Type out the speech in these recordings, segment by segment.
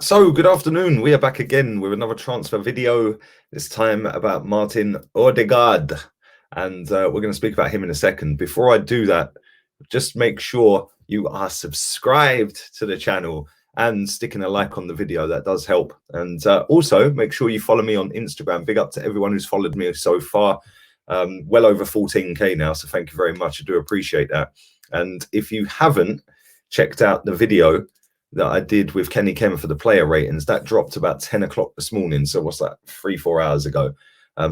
So, good afternoon. We are back again with another transfer video, this time about Martin Odegaard. And we're going to speak about him in a second. Before I do that, just make sure you are subscribed to the channel and sticking a like on the video. That does help. And also, make sure you follow me on Instagram. Big up to everyone who's followed me so far. Well over 14K now, so thank you very much. I do appreciate that. And if you haven't checked out the video that I did with Kenny Ken for the player ratings, that dropped about 10 o'clock this morning. So what's that, 3-4 hours ago?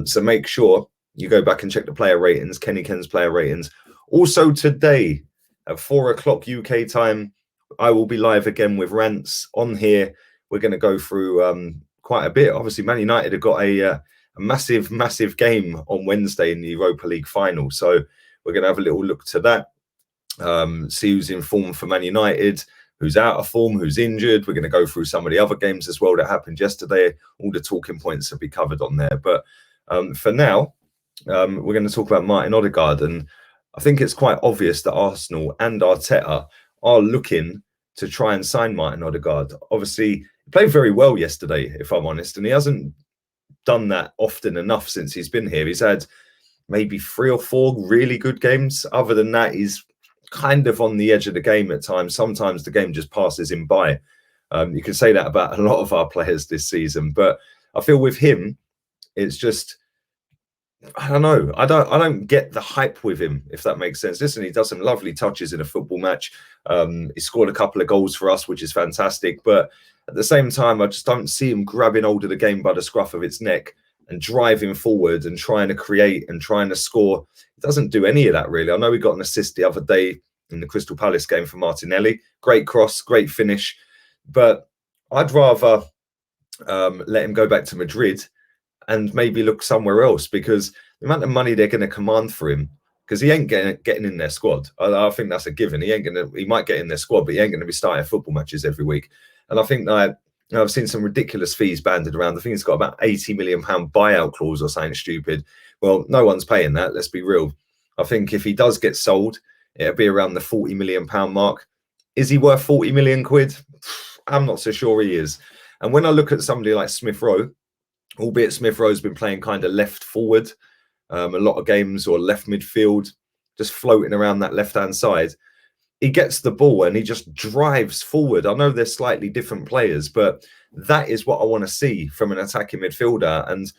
So make sure you go back and check the player ratings, Kenny Ken's player ratings. Also today at 4 o'clock UK time, I will be live again with rants on here. We're going to go through quite a bit. Obviously, Man United have got a massive game on Wednesday in the Europa League final. So we're going to have a little look to that, see who's in form for Man United, who's out of form, who's injured. We're going to go through some of the other games as well that happened yesterday. All the talking points will be covered on there. But for now, we're going to talk about Martin Odegaard. And I think it's quite obvious that Arsenal and Arteta are looking to try and sign Martin Odegaard. Obviously, he played very well yesterday, if I'm honest, and he hasn't done that often enough since he's been here. He's had maybe 3 or 4 really good games. Other than that, he's kind of on the edge of the game at times. Sometimes the game just passes him by. You can say that about a lot of our players this season, but I feel with him, it's just, I don't know. I don't get the hype with him, if that makes sense. Listen, he does some lovely touches in a football match. He scored a couple of goals for us, which is fantastic. But at the same time, I just don't see him grabbing hold of the game by the scruff of its neck and driving forward and trying to create and trying to score. He doesn't do any of that, really. I know he got an assist the other day in the Crystal Palace game for Martinelli. Great cross, great finish. But I'd rather let him go back to Madrid and maybe look somewhere else, because the amount of money they're going to command for him, because he ain't getting in their squad. I think that's a given. He might get in their squad, but he ain't going to be starting football matches every week. And I think that I've seen some ridiculous fees banded around. I think he's got about £80 million buyout clause or something stupid. Well, no one's paying that. Let's be real. I think if he does get sold, it'll be around the £40 million mark. Is he worth 40 million quid? I'm not so sure he is. And when I look at somebody like Smith Rowe, albeit Smith Rowe's been playing kind of left forward a lot of games, or left midfield, just floating around that left-hand side, he gets the ball and he just drives forward. I know they're slightly different players, but that is what I want to see from an attacking midfielder. And,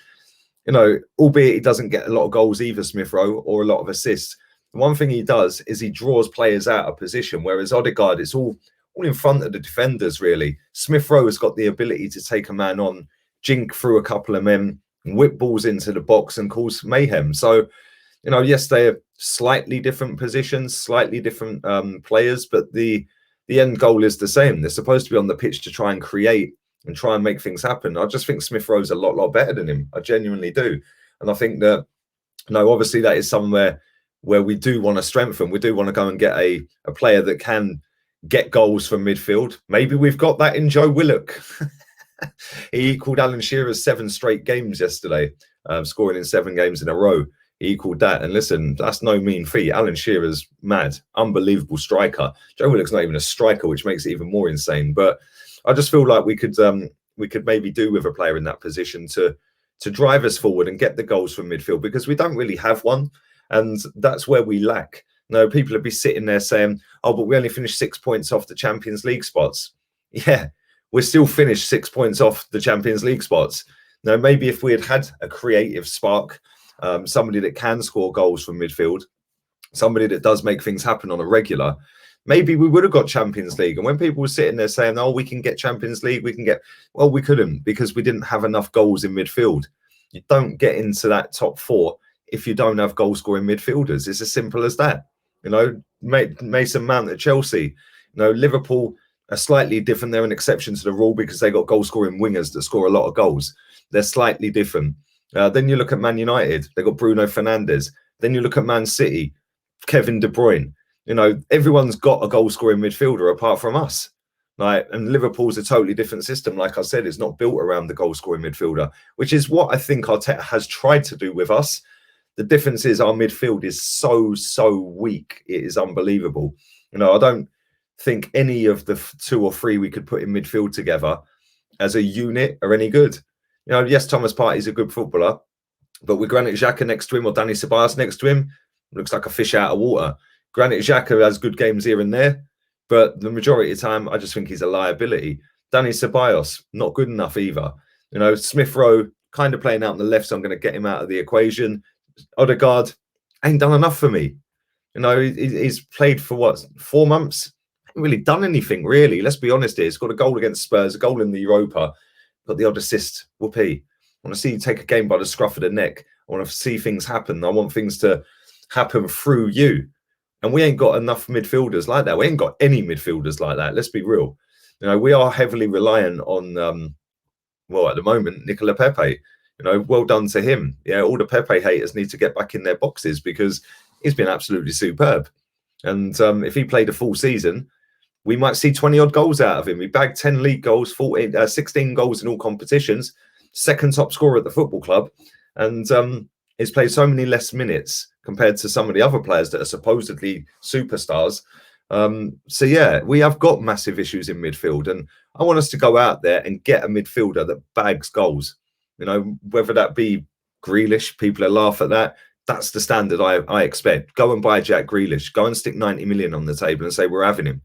you know, albeit he doesn't get a lot of goals either, Smith Rowe, or a lot of assists, one thing he does is he draws players out of position, whereas Odegaard, it's all in front of the defenders, really. Smith Rowe has got the ability to take a man on, jink through a couple of men, whip balls into the box and cause mayhem. So, you know, yes, they're slightly different positions, slightly different players, but the end goal is the same. They're supposed to be on the pitch to try and create and try and make things happen. I just think Smith Rowe's a lot better than him. I genuinely do. And I think that, you know, obviously that is somewhere where we do want to strengthen. We do want to go and get a player that can get goals from midfield. Maybe we've got that in Joe Willock. He equalled Alan Shearer's 7 straight games yesterday, scoring in 7 games in a row. He equalled that. And listen, that's no mean feat. Alan Shearer's mad, unbelievable striker. Joe Willock's not even a striker, which makes it even more insane. But I just feel like we could maybe do with a player in that position to drive us forward and get the goals from midfield, because we don't really have one. And that's where we lack. No, people would be sitting there saying, oh, but we only finished 6 points off the Champions League spots. Yeah, we're still finished 6 points off the Champions League spots. Now, maybe if we had a creative spark, somebody that can score goals from midfield, somebody that does make things happen on a regular, maybe we would have got Champions League. And when people were sitting there saying, oh, we can get Champions League, well, we couldn't, because we didn't have enough goals in midfield. You don't get into that top 4 if you don't have goal-scoring midfielders. It's as simple as that. You know, Mason Mount at Chelsea. You know, Liverpool are slightly different. They're an exception to the rule because they got goal-scoring wingers that score a lot of goals. They're slightly different. Then you look at Man United. They got Bruno Fernandes. Then you look at Man City, Kevin De Bruyne. You know, everyone's got a goal-scoring midfielder apart from us. Like, and Liverpool's a totally different system. Like I said, it's not built around the goal-scoring midfielder, which is what I think Arteta has tried to do with us. The difference is our midfield is so weak. It is unbelievable. You know, I don't think any of the 2 or 3 we could put in midfield together as a unit are any good. You know, yes, Thomas Partey's a good footballer, but with Granit Xhaka next to him or Dani Ceballos next to him, looks like a fish out of water. Granit Xhaka has good games here and there, but the majority of the time, I just think he's a liability. Dani Ceballos, not good enough either. You know, Smith Rowe kind of playing out on the left, so I'm going to get him out of the equation. Odegaard ain't done enough for me. You know, he's played for what, 4 months? Hasn't really done anything, really. Let's be honest here. He's got a goal against Spurs, a goal in the Europa, got the odd assist. Whoopee. I want to see you take a game by the scruff of the neck. I want to see things happen. I want things to happen through you. And we ain't got enough midfielders like that. We ain't got any midfielders like that. Let's be real. You know, we are heavily reliant on, well, at the moment, Nicola Pepe. You know, well done to him. Yeah, all the Pepe haters need to get back in their boxes because he's been absolutely superb. And if he played a full season, we might see 20-odd goals out of him. He bagged 10 league goals, 16 goals in all competitions, second top scorer at the football club. And he's played so many less minutes compared to some of the other players that are supposedly superstars. So, yeah, we have got massive issues in midfield. And I want us to go out there and get a midfielder that bags goals. You know, whether that be Grealish, people will laugh at that. That's the standard I expect. Go and buy Jack Grealish. Go and stick 90 million on the table and say, we're having him.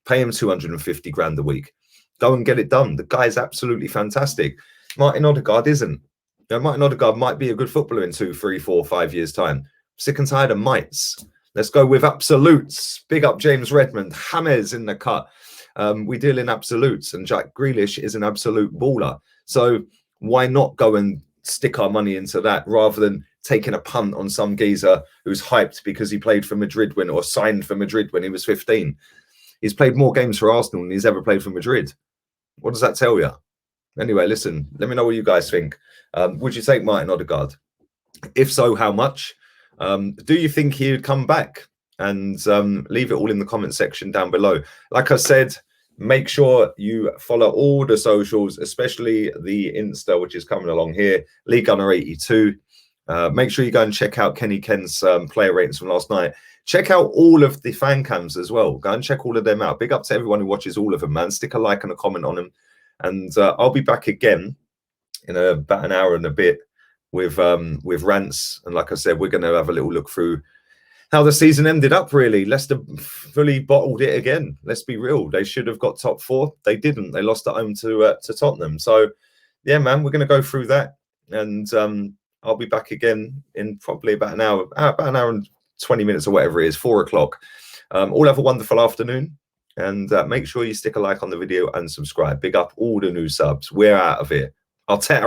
Pay him 250 grand a week. Go and get it done. The guy is absolutely fantastic. Martin Odegaard isn't. You know, Martin Odegaard might be a good footballer in 2, 3, 4, 5 years' time. Sick and tired of mites. Let's go with absolutes. Big up James Redmond. James in the cut. We deal in absolutes, and Jack Grealish is an absolute baller. So why not go and stick our money into that rather than taking a punt on some geezer who's hyped because he played for Madrid when, or signed for Madrid when he was 15? He's played more games for Arsenal than he's ever played for Madrid. What does that tell you? Anyway, listen, let me know what you guys think. Would you take Martin Odegaard? If so, how much? Do you think he would come back? And leave it all in the comment section down below. Like I said, make sure you follow all the socials, especially the Insta, which is coming along here, League Gunner 82. Make sure you go and check out Kenny Ken's player ratings from last night. Check out all of the fan cams as well. Go and check all of them out. Big up to everyone who watches all of them, man. Stick a like and a comment on them. And I'll be back again in about an hour and a bit with rants. And like I said, we're going to have a little look through how the season ended up, really. Leicester fully bottled it again. Let's be real. They should have got top 4. They didn't. They lost at home to Tottenham. So, yeah, man, we're going to go through that. And I'll be back again in probably about an hour and 20 minutes or whatever it is, 4 o'clock. All have a wonderful afternoon. And make sure you stick a like on the video and subscribe. Big up all the new subs. We're out of here. Arteta